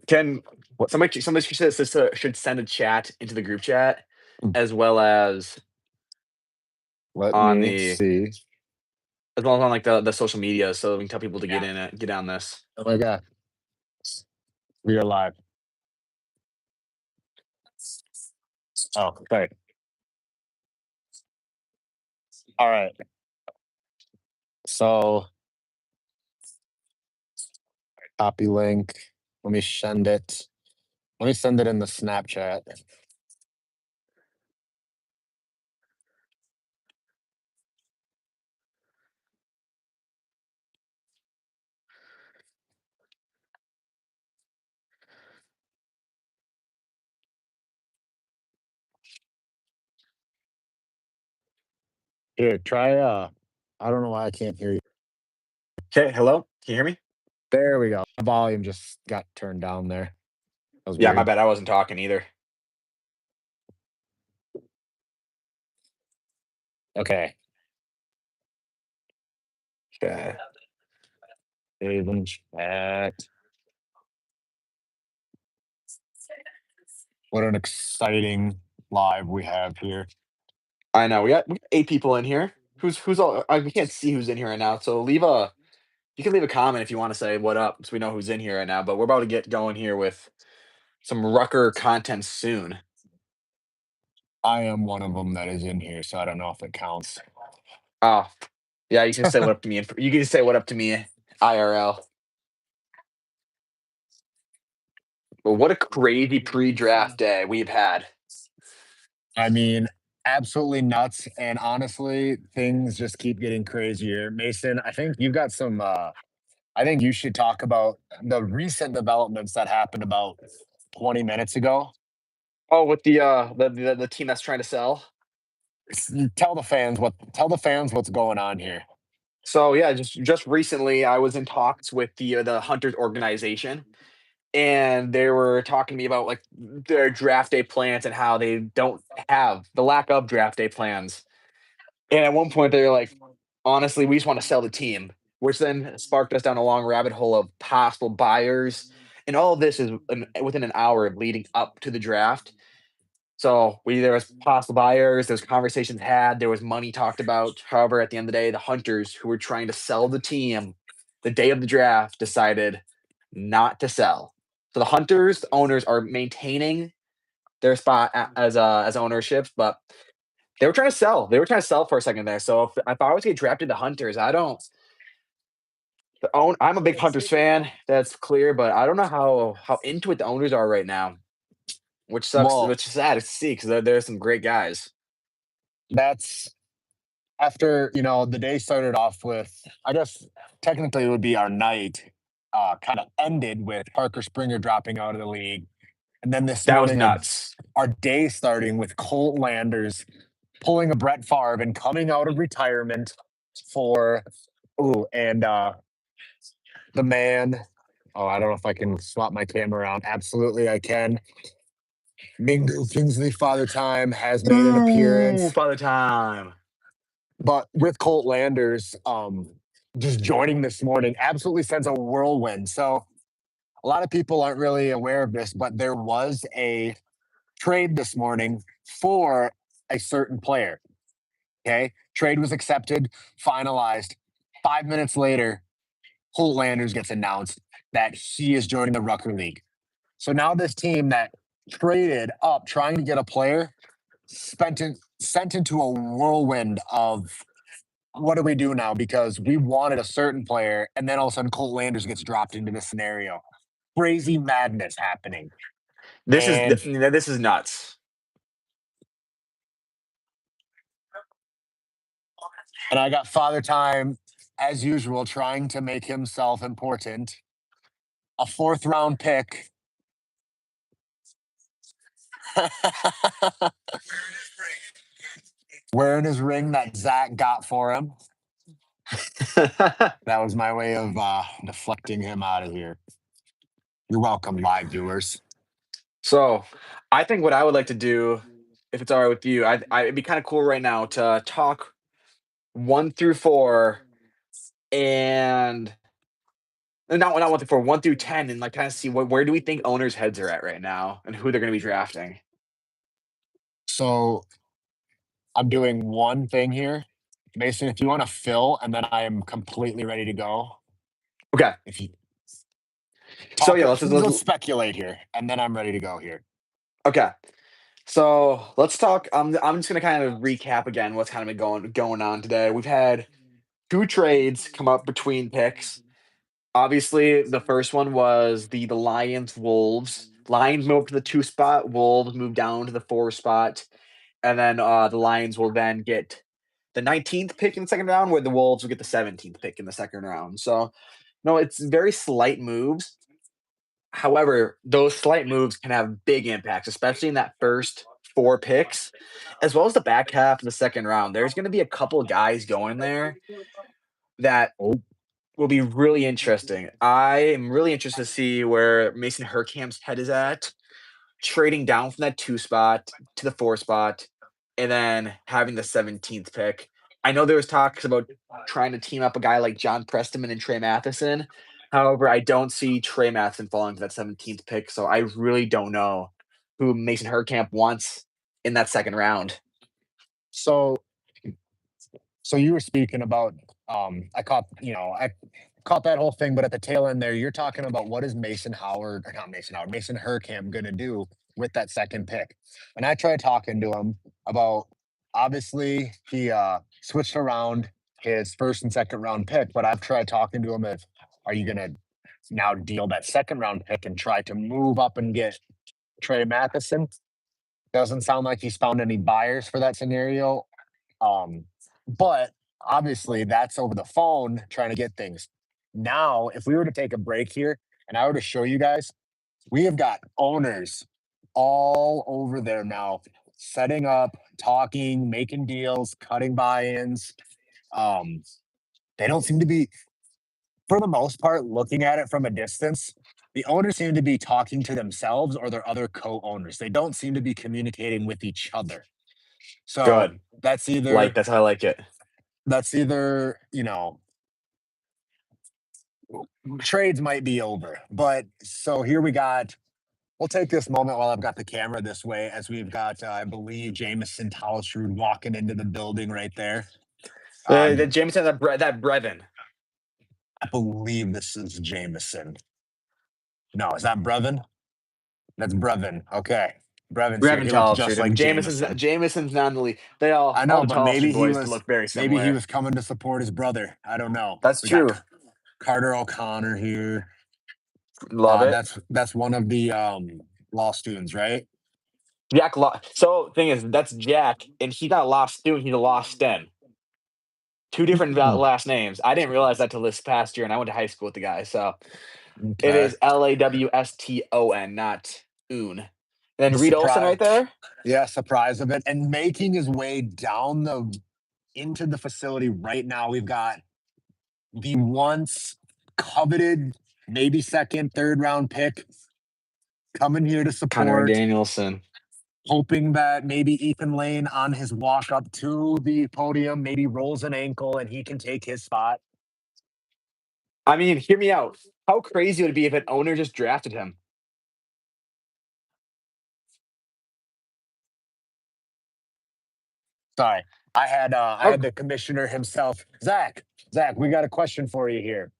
Can What? somebody should send a chat into the group chat Mm. as well as Let on me the see. as well as on like the social media so we can tell people to Yeah. get on this. Oh my god, we are live. Oh, okay. All right. So copy link. Let me send it. Let me send it in the Snapchat. Here, try I don't know why I can't hear you. Okay, hello? Can you hear me? There we go. The volume just got turned down there. That was Yeah, my weird. bad. I wasn't talking either. Okay. Okay. Save and chat. What an exciting live we have here. I know. We got 8 people in here. Who's all we can't see who's in here right now. So you can leave a comment if you want to say what up so we know who's in here right now, but we're about to get going here with some Rucker content soon. I am one of them that is in here, so I don't know if it counts. Oh. Yeah, you can say what up to me. You can just say what up to me IRL. But what a crazy pre-draft day we've had. I mean, absolutely nuts. And honestly, things just keep getting crazier. Mason, I think you've got some I think you should talk about the recent developments that happened about 20 minutes ago. Oh, with the team that's trying to sell. Tell the fans what's going on here. So yeah, just recently I was in talks with the Hunters organization, and they were talking to me about like their draft day plans and how they don't have the lack of draft day plans. And at one point they were like, honestly, we just want to sell the team, which then sparked us down a long rabbit hole of possible buyers. And all of this is within an hour of leading up to the draft. So there was possible buyers, there's conversations had, there was money talked about. However, at the end of the day, the Hunters who were trying to sell the team the day of the draft decided not to sell. So the Hunters, the owners, are maintaining their spot as ownership, but they were trying to sell. They were trying to sell for a second there. So if I was to get drafted to Hunters, I don't. I'm a big Hunters fan. That's clear, but I don't know how into it the owners are right now, which sucks. Well, Which is sad to see because there's some great guys. that's after, the day started off with, I guess technically it would be our night, kind of ended with Parker Springer dropping out of the league. And then this That was morning, nuts. our day starting with Colt Landers pulling a Brett Favre and coming out of retirement for, the man. Oh, I don't know if I can swap my camera around. Absolutely, I can. Mingo Kingsley, Father Time, has made an appearance. Father Time. But with Colt Landers just joining this morning, absolutely sends a whirlwind. So a lot of people aren't really aware of this, but there was a trade this morning for a certain player. Okay. Trade was accepted, finalized. 5 minutes later, Colt Landers gets announced that he is joining the Rucker League. So now this team that traded up trying to get a player sent into a whirlwind of what do we do now? Because we wanted a certain player, and then all of a sudden Colt Landers gets dropped into this scenario. Crazy madness happening. This And is nuts. And I got Father Time, as usual, trying to make himself important. A 4th round pick. Wearing his ring that Zach got for him. That was my way of deflecting him out of here. You're welcome, live viewers. So I think what I would like to do, if it's all right with you, it'd be kind of cool right now to talk 1 through 4 and not 1 through 4, 1 through 10, and like kind of see where do we think owners' heads are at right now and who they're going to be drafting. So I'm doing one thing here. Mason, if you want to fill, and then I am completely ready to go. Okay, If you so talk, yeah, let's speculate here, and then I'm ready to go here. okay. So let's talk. I'm just gonna kind of recap again what's kind of been going on today. We've had two trades come up between picks. Obviously, the first one was the Lions Wolves. Lions moved to the 2 spot. Wolves moved down to the 4 spot, and then the Lions will then get the 19th pick in the second round, where the Wolves will get the 17th pick in the second round. So no, it's very slight moves. However, those slight moves can have big impacts, especially in that first 4 picks, as well as the back half of the second round. There's gonna be a couple guys going there that Oh, will be really interesting. I am really interested to see where Mason Herkamp's head is at, trading down from that 2 spot to the 4 spot, and then having the 17th pick. I know there was talks about trying to team up a guy like John Prestonman and Trey Matheson. However, I don't see Trey Matheson falling to that 17th pick, so I really don't know who Mason Herkamp wants in that second round. so so you were speaking about I caught that whole thing, but at the tail end there, you're talking about what is Mason Howard or not Mason Howard, Mason Herkamp gonna do with that second pick. And I tried talking to him about obviously he switched around his first and second round pick, but I've tried talking to him if are you gonna now deal that second round pick and try to move up and get Trey Matheson? Doesn't sound like he's found any buyers for that scenario. Um, but obviously that's over the phone trying to get things. Now, if we were to take a break here and I were to show you guys, we have got owners all over there now, setting up, talking, making deals, cutting buy-ins. Um, they don't seem to be, for the most part, looking at it from a distance. The owners seem to be talking to themselves or their other co-owners. They don't seem to be communicating with each other. So Good. that's Like, either that's how I like it. that's either, trades might be over. But so here we'll take this moment while I've got the camera this way as we've got, I believe, Jameson Talasrud walking into the building right there. The Jameson, that Brevin. I believe this is Jameson. No, is that Brevin? That's Brevin. Okay. Brevin's here. Brevin He looks just like Tolliver. Jameson. Jameson's not in the league. I All know, the but Tolliver boys look very maybe he similar. was coming to support his brother. I don't know. That's We got true. Carter O'Connor here. Love it. That's one of the law students, right? So thing is, that's Jack, and he's not a lost student. He's a lost STEM. Two different Hmm. last names. I didn't realize that till this past year, and I went to high school with the guy. So it Okay. is Lawston, not Un. And then The Reed Olson surprise, right there. yeah, surprise of it, and making his way down the into the facility right now. We've got the once coveted, maybe second, third round pick coming here to Connor support, Danielson. hoping that maybe Ethan Lane on his walk up to the podium maybe rolls an ankle and he can take his spot. I mean, hear me out. How crazy would it be if an owner just drafted him? Sorry, I How had the commissioner himself, Zach. Zach, we got a question for you here,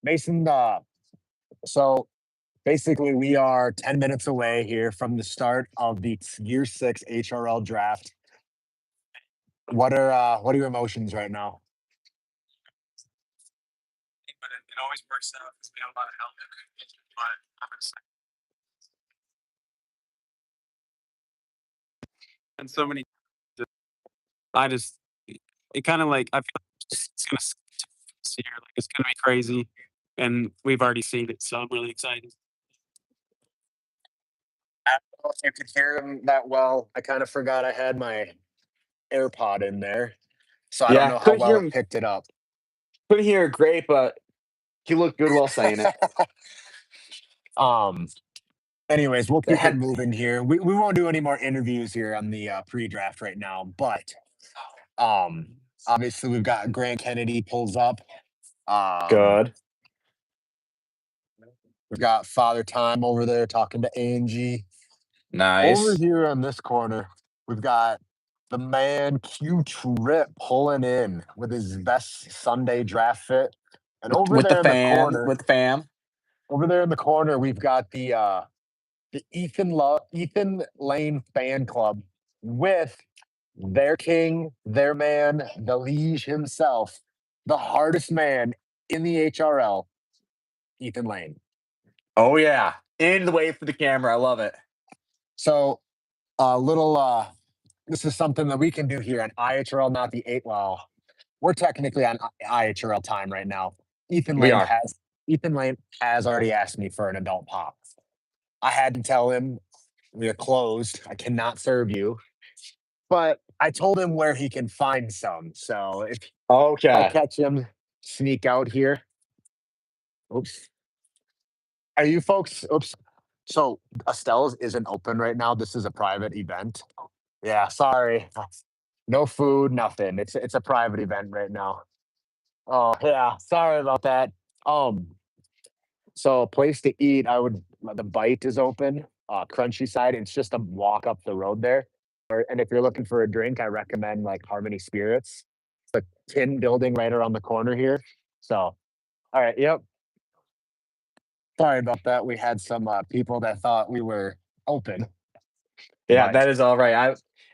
Mason. So basically, we are 10 minutes away here from the start of the year 6 HRL draft. What are your emotions right now? But it always works out because we have a lot of help. But I'm excited. And so many. I just, it kind of like, I feel like it's going to see here. Like, it's going to be crazy. And we've already seen it. So I'm really excited. I don't know if you could hear him that well. I kind of forgot I had my AirPod in there, so I don't Yeah, know how couldn't well hear it him. picked it up. Couldn't hear it great, but he looked good while saying it. um. Anyways, we'll keep it And moving here. We won't do any more interviews here on the pre-draft right now, but um, obviously we've got Grant Kennedy pulls up. Um, good. We've got Father Time over there talking to Angie. Over Nice. here on this corner, we've got the man Q Trip pulling in with his best Sunday draft fit. And over With the there in the fan, corner, with the fam. we've got the Ethan Lane fan club with their king, their man, the liege himself, the hardest man in the HRL, Ethan Lane. Oh yeah. In the way for the camera. I love it. So a little this is something that we can do here on IHRL, not the eight. Well, we're technically on IHRL time right now. Ethan We Lane are. has Ethan Lane has already asked me for an adult pop. I had to tell him we are closed. I cannot serve you. But I told him where he can find some. So if I Okay. catch him sneak out here. Oops. Are you folks? Oops. So Estelle's isn't open right now. This is a private event. Yeah, sorry. No food, nothing. It's a private event right now. Oh yeah, sorry about that. Um, so a place to eat, the bite is open, crunchy side. It's just a walk up the road there. And if you're looking for a drink, I recommend like Harmony Spirits. It's a tin building right around the corner here. So, all right, yep. Sorry about that. We had some people that thought we were open, Yeah, but that is all right.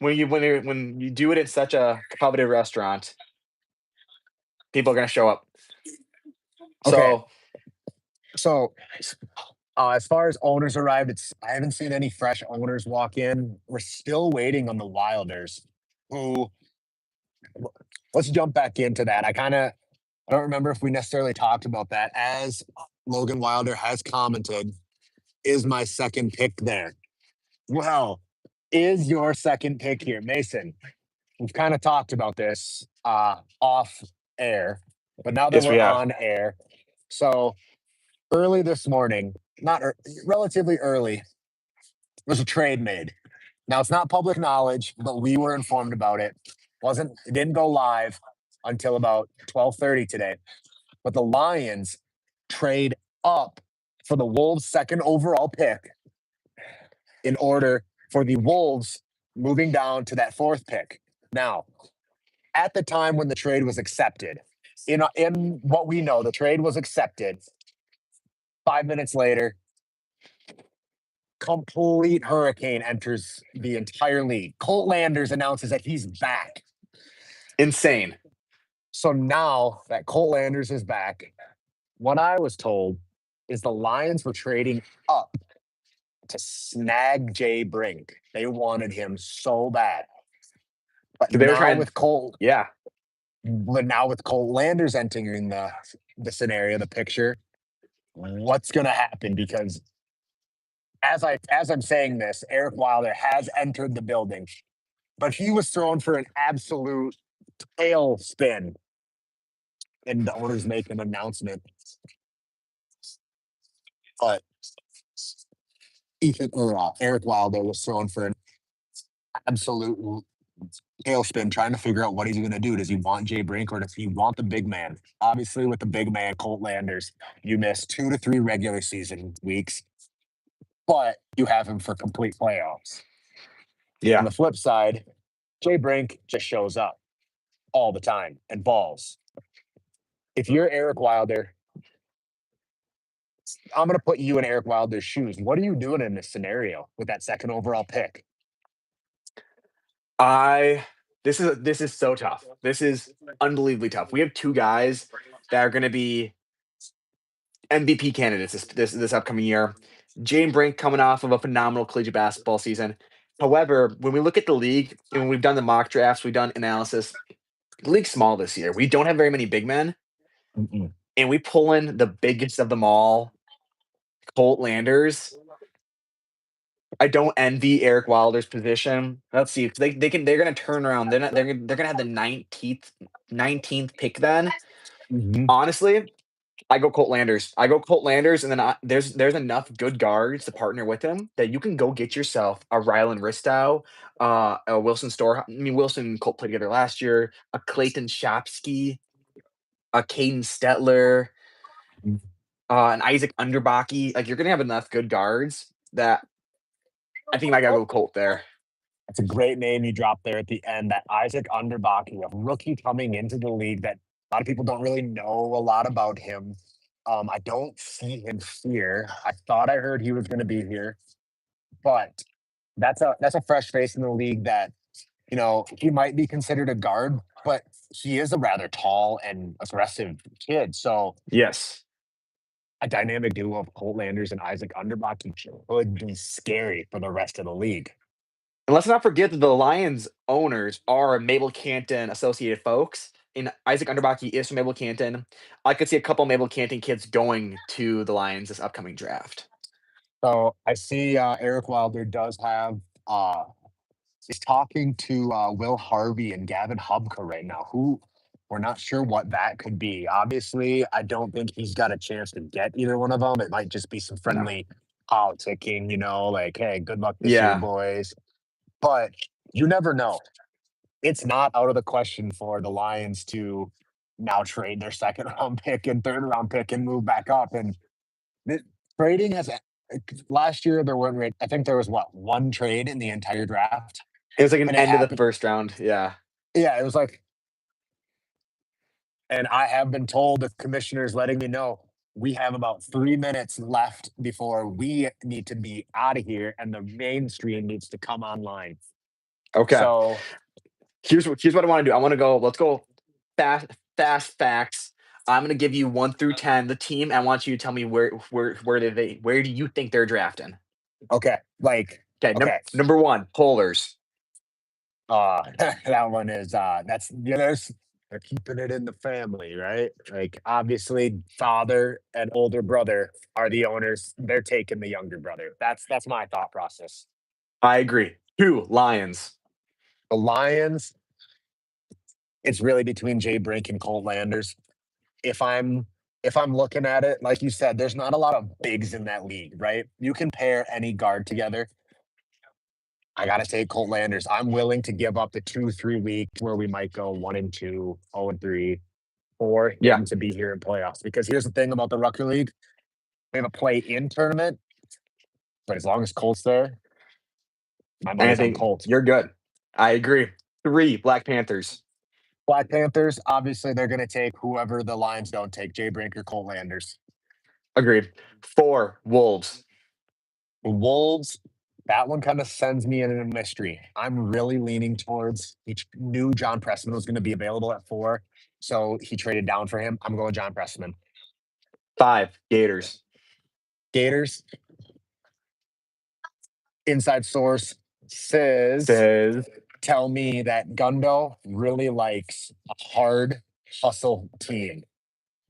When you do it at such a coveted restaurant, people are gonna show up. okay. So So, as far as owners arrived, I haven't seen any fresh owners walk in. We're still waiting on the Wilders, who let's jump back into that. I don't remember if we necessarily talked about that. As Logan Wilder has commented, is my second pick there? Well, is your second pick here, Mason? We've kind of talked about this off air, but now that yes, we we're have. on air, so early this morning, not relatively early, was a trade made. Now it's not public knowledge, but we were informed about it. It didn't go live until about 12:30 today. But the Lions trade up for the Wolves' second overall pick in order for the Wolves moving down to that fourth pick. Now, at the time when the trade was accepted, in what we know, the trade was accepted. 5 minutes later, complete hurricane enters the entire league. Colt Landers announces that he's back. Insane. So now that Colt Landers is back, what I was told is the Lions were trading up to snag Jay Brink. They wanted him so bad. But So they were now trying. with Colt, Yeah. Landers entering the scenario, the picture, what's gonna happen? Because as I'm saying this, Eric Wilder has entered the building, but he was thrown for an absolute tailspin. And the owners make an announcement. But Eric Wilder was thrown for an absolute tailspin, trying to figure out what he's going to do. Does he want Jay Brink or does he want the big man? Obviously, with the big man, Colt Landers, you miss 2 to 3 regular season weeks, but you have him for complete playoffs. On Yeah. the flip side, Jay Brink just shows up all the time and balls. If you're Eric Wilder, I'm going to put you in Eric Wilder's shoes. What are you doing in this scenario with that second overall pick? I this is so tough. This is unbelievably tough. We have two guys that are gonna be MVP candidates this upcoming year. Jane Brink coming off of a phenomenal collegiate basketball season. However, when we look at the league and when we've done the mock drafts, we've done analysis, the league's small this year. We don't have very many big men, Mm-mm. and we pull in the biggest of them all, Colt Landers. I don't envy Eric Wilder's position. Let's see if they're gonna turn around. They're gonna have the 19th pick then. Mhm. Honestly, I go Colt Landers. I go Colt Landers, and then there's enough good guards to partner with him that you can go get yourself a Rylan Ristow, a Wilson Store. I mean, Wilson and Colt played together last year. A Clayton Shopsky, a Caden Stetler. and Isaac Underbaki. Like you're gonna have enough good guards that I think I gotta go Colt there. That's a great name you dropped there at the end. That Isaac Underbaki, a rookie coming into the league that a lot of people don't really know a lot about him. I don't see him here. I thought I heard he was going to be here, but that's a fresh face in the league that he might be considered a guard, but he is a rather tall and aggressive kid. So Yes. a dynamic duo of Colt Landers and Isaac Underbaki could be scary for the rest of the league. And let's not forget that the Lions owners are Mabel Canton associated folks. And Isaac Underbaki is from Mabel Canton. I could see a couple Mabel Canton kids going to the Lions this upcoming draft. So I see Eric Wilder does have is talking to Will Harvey and Gavin Hubka right now, who we're not sure what that could be. Obviously, I don't think he's got a chance to get either one of them. It might just be some No. friendly politicking, like, hey, good luck this year, Yeah. boys. But you never know. It's not out of the question for the Lions to now trade their second round pick and third round pick and move back up. And th- trading has last year there weren't. I think there was one trade in the entire draft, It was like an and it end of the happened. first round. Yeah. Yeah, it was like, and I have been told the commissioner's letting me know we have about 3 minutes left before we need to be out of here, and the mainstream needs to come online. Okay. So Here's what I want to do. Let's go fast facts. I'm gonna give you 1 through 10 the team. I want you to tell me where do you think they're drafting? okay, Okay, okay. number one, Polars. That one is that's they're keeping it in the family, right? Like obviously father and older brother are the owners. They're taking the younger brother. That's my thought process. I agree. 2, Lions. The Lions, it's really between Jay Brink and Colt Landers. If I'm looking at it, like you said, there's not a lot of bigs in that league, right? You can pair any guard together. I gotta take Colt Landers. I'm willing to give up the 2-3 weeks where we might go 1-2, 0-3 for Yeah. him to be here in playoffs. Because here's the thing about the Rucker League: we have a play-in tournament, but as long as Colt's there, my And I money's on think Colt. you're good. I agree. 3, Black Panthers. Black Panthers, obviously, they're gonna take whoever the Lions don't take, Jay Brink or Colt Landers. Agreed. 4, Wolves. Wolves, that one kind of sends me in a mystery. I'm really leaning towards each knew John Pressman was going to be available at 4. So he traded down for him. I'm going John Pressman. 5, Gators. Gators. Inside source says tell me that Gundo really likes a hard hustle team.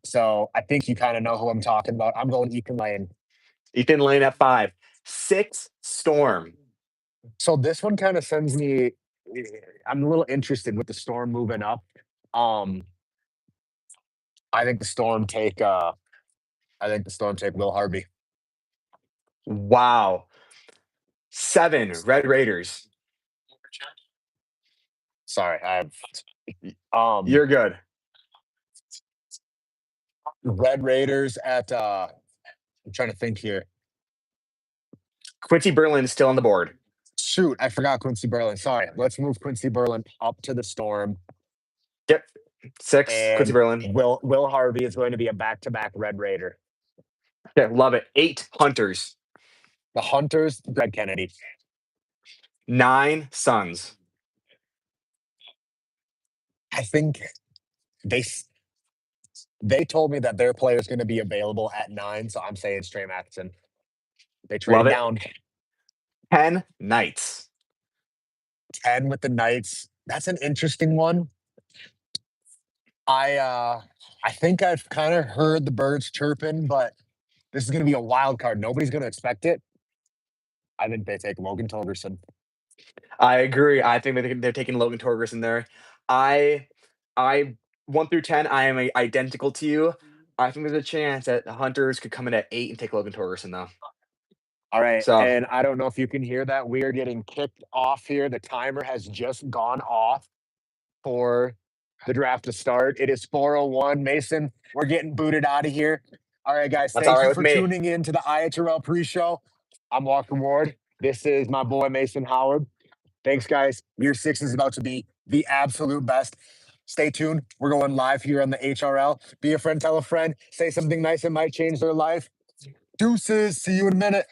So I think you kind of know who I'm talking about. I'm going Ethan Lane. Ethan Lane at 5. 6, Storm. So this one kind of sends me. I'm a little interested with the Storm moving up. I think the Storm take. I think the Storm take Will Harvey. Wow. 7, Red Raiders. Sorry, You're good. Red Raiders at. I'm trying to think here. Quincy Berlin is still on the board. Shoot, I forgot Quincy Berlin. Sorry, let's move Quincy Berlin up to the Storm. Yep. 6, And Quincy Berlin. Will Harvey is going to be a back-to-back Red Raider. Okay, love it. 8, Hunters. The Hunters, Greg Kennedy. 9, Suns. I think they told me that their player is going to be available at 9, so I'm saying Trey Matheson. They traded down. 10, Knights. 10 with the Knights. That's an interesting one. I think I've kind of heard the birds chirping, but this is going to be a wild card. Nobody's going to expect it. I think they take Logan Torgerson. I agree. I think they're taking Logan Torgerson there. I 1 through 10, I am identical to you. I think there's a chance that the Hunters could come in at 8 and take Logan Torgerson, though. All right. So, And I don't know if you can hear that. We are getting kicked off here. The timer has just gone off for the draft to start. It is 4:01. Mason, we're getting booted out of here. All right, guys. That's all Thank right you with for me. tuning in to the IHRL pre-show. I'm Walker Ward. This is my boy Mason Howard. Thanks, guys. Year 6 is about to be the absolute best. Stay tuned. We're going live here on the HRL. Be a friend, tell a friend. Say something nice that might change their life. Deuces. See you in a minute.